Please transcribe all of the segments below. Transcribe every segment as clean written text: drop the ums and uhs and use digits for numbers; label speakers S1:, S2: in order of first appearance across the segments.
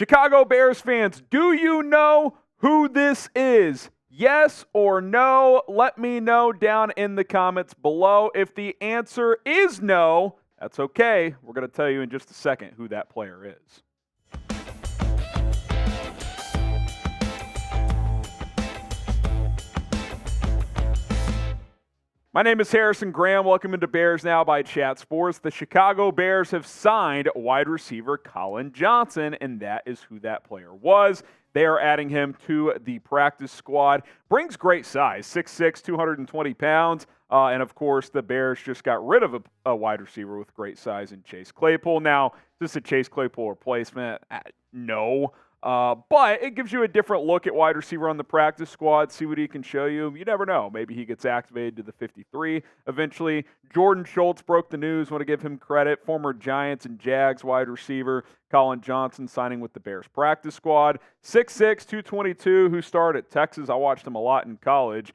S1: Chicago Bears fans, do you know who this is? Yes or no? Let me know down in the comments below. If the answer is no, that's okay. We're going to tell you in just a second who that player is. My name is Harrison Graham. Welcome into Bears Now by Chat Sports. The Chicago Bears have signed wide receiver Collin Johnson, and that is who that player was. They are adding him to the practice squad. Brings great size, 6'6", 220 pounds. And, of course, the Bears just got rid of a wide receiver with great size in Chase Claypool. Now, is this a Chase Claypool replacement? No. But it gives you a different look at wide receiver on the practice squad, see what he can show you. You never know. Maybe he gets activated to the 53 eventually. Jordan Schultz broke the news. Want to give him credit. Former Giants and Jags wide receiver Collin Johnson signing with the Bears practice squad. 6'6", 222, who started at Texas. I watched him a lot in college.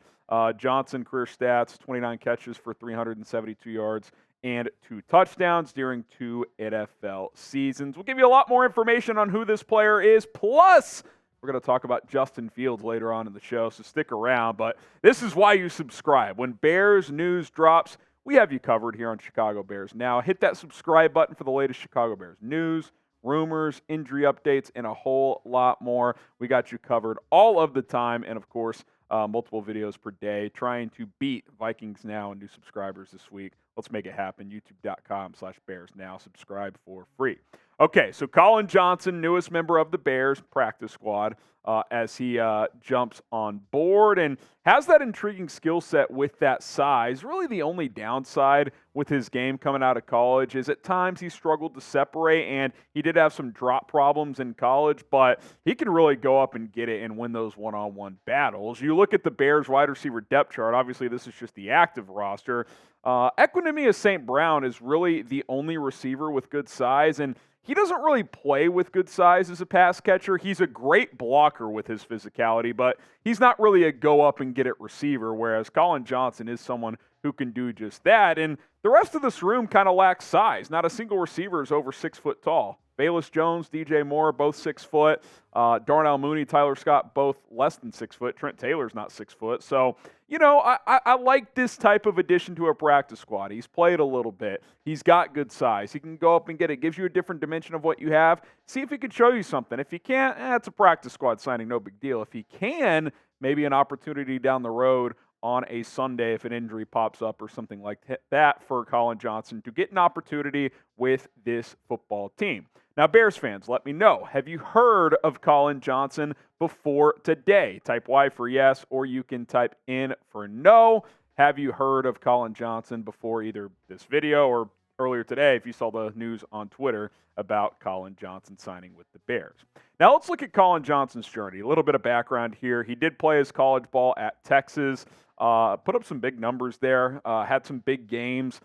S1: Johnson career stats, 29 catches for 372 yards. And 2 touchdowns during 2 NFL seasons. We'll give you a lot more information on who this player is. Plus, we're going to talk about Justin Fields later on in the show, so stick around. But this is why you subscribe. When Bears news drops, we have you covered here on Chicago Bears Now. Hit that subscribe button for the latest Chicago Bears news, rumors, injury updates, and a whole lot more. We got you covered all of the time. And, of course, multiple videos per day, trying to beat Vikings Now and new subscribers this week. Let's make it happen. YouTube.com/Bears Now. Subscribe for free. Okay, so Collin Johnson, newest member of the Bears practice squad, as he jumps on board and has that intriguing skill set with that size. Really the only downside with his game coming out of college is at times he struggled to separate, and he did have some drop problems in college, but he can really go up and get it and win those one-on-one battles. You look at the Bears wide receiver depth chart. Obviously, this is just the active roster. Equanimeous St. Brown is really the only receiver with good size, and he doesn't really play with good size as a pass catcher. He's a great blocker with his physicality, but he's not really a go-up-and-get-it receiver, whereas Collin Johnson is someone who can do just that. And the rest of this room kind of lacks size. Not a single receiver is over 6 foot tall. Bayless Jones, DJ Moore, both 6 foot. Darnell Mooney, Tyler Scott, both less than 6 foot. Trent Taylor's not 6 foot. So, you know, I like this type of addition to a practice squad. He's played a little bit. He's got good size. He can go up and get it. Gives you a different dimension of what you have. See if he can show you something. If he can't, it's a practice squad signing, no big deal. If he can, maybe an opportunity down the road on a Sunday if an injury pops up or something like that for Collin Johnson to get an opportunity with this football team. Now, Bears fans, let me know. Have you heard of Collin Johnson before today? Type Y for yes, or you can type in for no. Have you heard of Collin Johnson before either this video or earlier today if you saw the news on Twitter about Collin Johnson signing with the Bears? Now, let's look at Collin Johnson's journey. A little bit of background here. He did play his college ball at Texas, put up some big numbers there, had some big games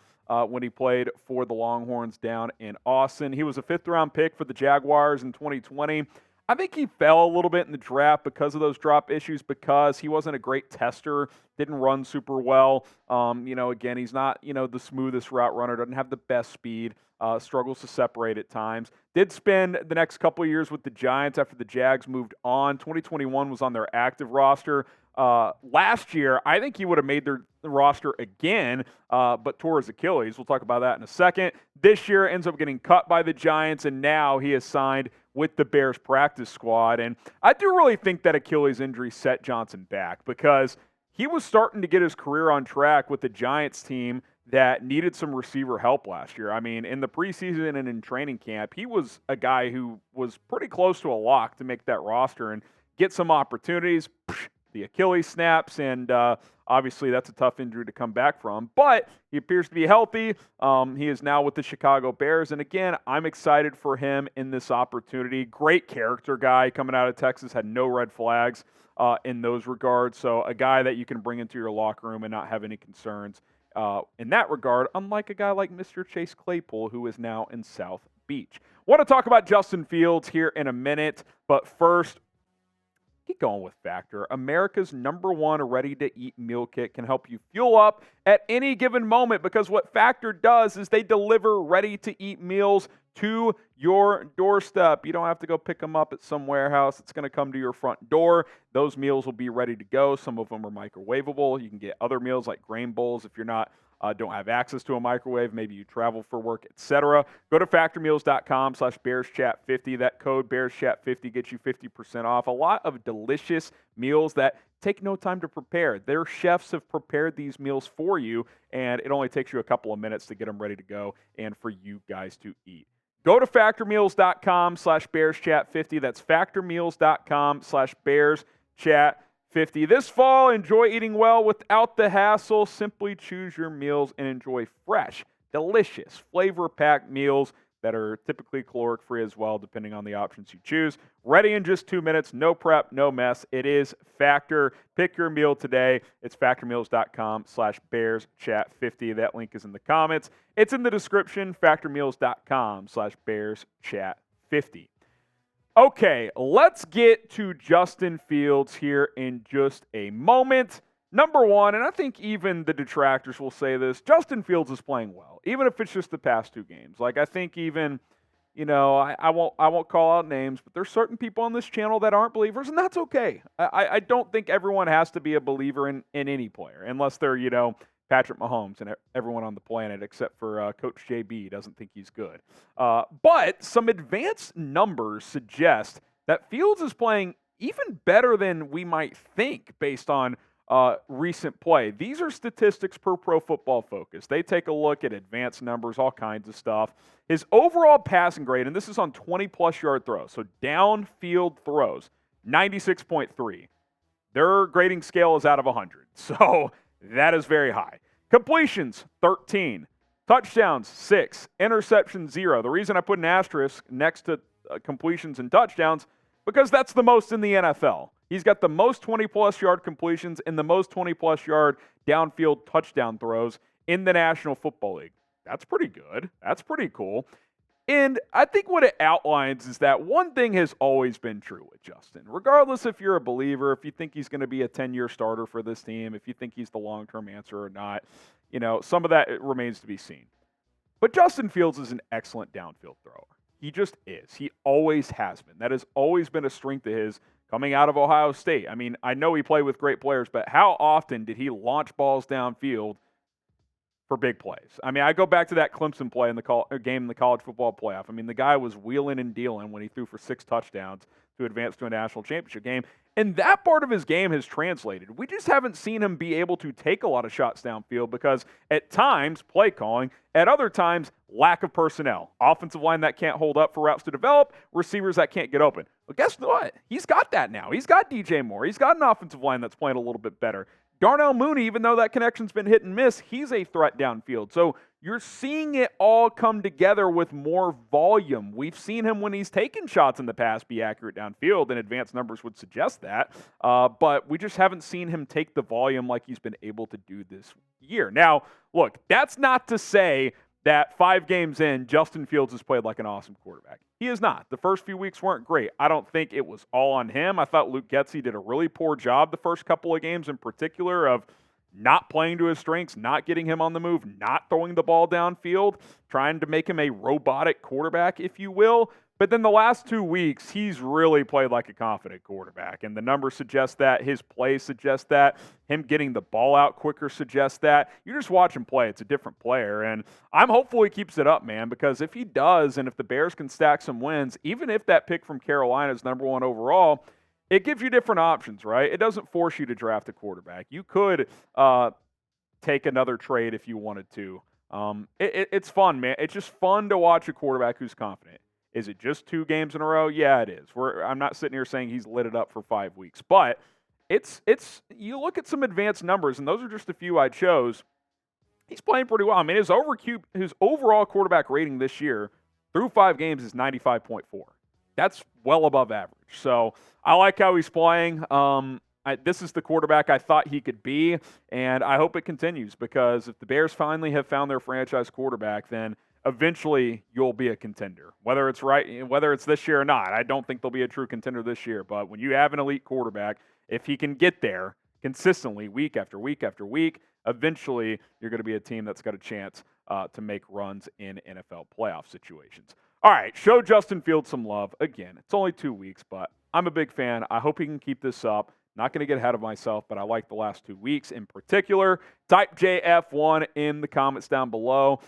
S1: when he played for the Longhorns down in Austin. He was a 5th-round pick for the Jaguars in 2020. I think he fell a little bit in the draft because of those drop issues, because he wasn't a great tester, didn't run super well. Again, he's not, the smoothest route runner, doesn't have the best speed, struggles to separate at times. Did spend the next couple of years with the Giants after the Jags moved on. 2021 was on their active roster. Last year, I think he would have made the roster again, but tore his Achilles. We'll talk about that in a second. This year ends up getting cut by the Giants, and now he is signed with the Bears practice squad. And I do really think that Achilles injury set Johnson back, because he was starting to get his career on track with the Giants team that needed some receiver help last year. I mean, in the preseason and in training camp, he was a guy who was pretty close to a lock to make that roster and get some opportunities. The Achilles snaps, and obviously that's a tough injury to come back from. But he appears to be healthy. He is now with the Chicago Bears, and again, I'm excited for him in this opportunity. Great character guy coming out of Texas, had no red flags in those regards. So a guy that you can bring into your locker room and not have any concerns in that regard, unlike a guy like Mr. Chase Claypool, who is now in South Beach. Want to talk about Justin Fields here in a minute, but first, keep going with Factor. America's #1 ready-to-eat meal kit can help you fuel up at any given moment, because what Factor does is they deliver ready-to-eat meals to your doorstep. You don't have to go pick them up at some warehouse. It's going to come to your front door. Those meals will be ready to go. Some of them are microwavable. You can get other meals like grain bowls if you're not don't have access to a microwave, maybe you travel for work, etc. Go to factormeals.com/BearsChat50. That code BearsChat50 gets you 50% off. A lot of delicious meals that take no time to prepare. Their chefs have prepared these meals for you, and it only takes you a couple of minutes to get them ready to go and for you guys to eat. Go to factormeals.com/BearsChat50. That's factormeals.com/BearsChat50. This fall, enjoy eating well without the hassle. Simply choose your meals and enjoy fresh, delicious, flavor-packed meals that are typically caloric-free as well, depending on the options you choose. Ready in just 2 minutes, no prep, no mess. It is Factor. Pick your meal today. It's factormeals.com/BearsChat50. That link is in the comments. It's in the description, factormeals.com/BearsChat50. Okay, let's get to Justin Fields here in just a moment. Number one, and I think even the detractors will say this, Justin Fields is playing well, even if it's just the past 2 games. Like, I think even, I won't call out names, but there's certain people on this channel that aren't believers, and that's okay. I don't think everyone has to be a believer in any player, unless they're, Patrick Mahomes and everyone on the planet except for Coach JB doesn't think he's good. But some advanced numbers suggest that Fields is playing even better than we might think based on recent play. These are statistics per Pro Football Focus. They take a look at advanced numbers, all kinds of stuff. His overall passing grade, and this is on 20-plus yard throws, so downfield throws, 96.3. Their grading scale is out of 100, so that is very high. Completions, 13. Touchdowns, 6. Interceptions, 0. The reason I put an asterisk next to completions and touchdowns, because that's the most in the NFL. He's got the most 20-plus yard completions and the most 20-plus yard downfield touchdown throws in the National Football League. That's pretty good. That's pretty cool. And I think what it outlines is that one thing has always been true with Justin. Regardless if you're a believer, if you think he's going to be a 10-year starter for this team, if you think he's the long-term answer or not, some of that remains to be seen. But Justin Fields is an excellent downfield thrower. He just is. He always has been. That has always been a strength of his coming out of Ohio State. I mean, I know he played with great players, but how often did he launch balls downfield for big plays? I mean, I go back to that Clemson play in the game in the college football playoff. I mean, the guy was wheeling and dealing when he threw for 6 touchdowns to advance to a national championship game. And that part of his game has translated. We just haven't seen him be able to take a lot of shots downfield because at times, play calling, at other times, lack of personnel. Offensive line that can't hold up for routes to develop, receivers that can't get open. But guess what? He's got that now. He's got DJ Moore. He's got an offensive line that's playing a little bit better. Darnell Mooney, even though that connection's been hit and miss, he's a threat downfield. So you're seeing it all come together with more volume. We've seen him when he's taken shots in the past be accurate downfield, and advanced numbers would suggest that. But we just haven't seen him take the volume like he's been able to do this year. Now, look, that's not to say that 5 games in, Justin Fields has played like an awesome quarterback. He is not. The first few weeks weren't great. I don't think it was all on him. I thought Luke Getsy did a really poor job the first couple of games in particular of not playing to his strengths, not getting him on the move, not throwing the ball downfield, trying to make him a robotic quarterback, if you will. But then the last 2 weeks, he's really played like a confident quarterback. And the numbers suggest that. His play suggests that. Him getting the ball out quicker suggests that. You just watch him play. It's a different player. And I'm hopeful he keeps it up, man, because if he does, and if the Bears can stack some wins, even if that pick from Carolina is number 1 overall, it gives you different options, right? It doesn't force you to draft a quarterback. You could take another trade if you wanted to. It's fun, man. It's just fun to watch a quarterback who's confident. Is it just 2 games in a row? Yeah, it is. I'm not sitting here saying he's lit it up for 5 weeks, but it's you look at some advanced numbers, and those are just a few I chose. He's playing pretty well. I mean, his overall quarterback rating this year through 5 games is 95.4. That's well above average. So I like how he's playing. This is the quarterback I thought he could be, and I hope it continues because if the Bears finally have found their franchise quarterback, then eventually you'll be a contender. Whether it's this year or not, I don't think they'll be a true contender this year. But when you have an elite quarterback, if he can get there consistently week after week after week, eventually you're going to be a team that's got a chance to make runs in NFL playoff situations. All right, show Justin Fields some love. Again, it's only 2 weeks, but I'm a big fan. I hope he can keep this up. Not going to get ahead of myself, but I like the last 2 weeks in particular. Type JF1 in the comments down below.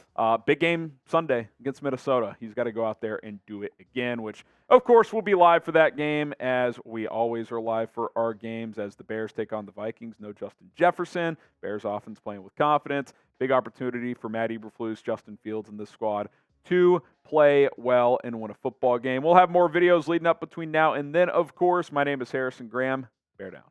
S1: Big game Sunday against Minnesota. He's got to go out there and do it again, which, of course, we'll be live for that game, as we always are live for our games as the Bears take on the Vikings. No Justin Jefferson. Bears offense playing with confidence. Big opportunity for Matt Eberflus, Justin Fields, and this squad to play well and win a football game. We'll have more videos leading up between now and then, of course. My name is Harrison Graham. Bear down.